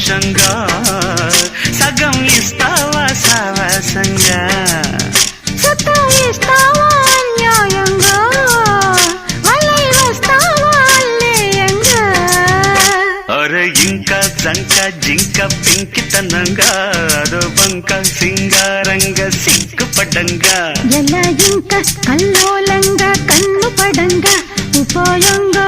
సంతోషంగా సగం ఇస్తావా సావాసంగా సత్తా ఇస్తావా అన్యాయంగా వలై వస్తావా అల్లేయంగా అరే ఇంకా జంక జింక పింకితనంగా అదో బంక సింగారంగా సిగ్గుపడంగా ఎలా ఇంకా కల్లోలంగా కన్ను పడంగా ఉపాయంగా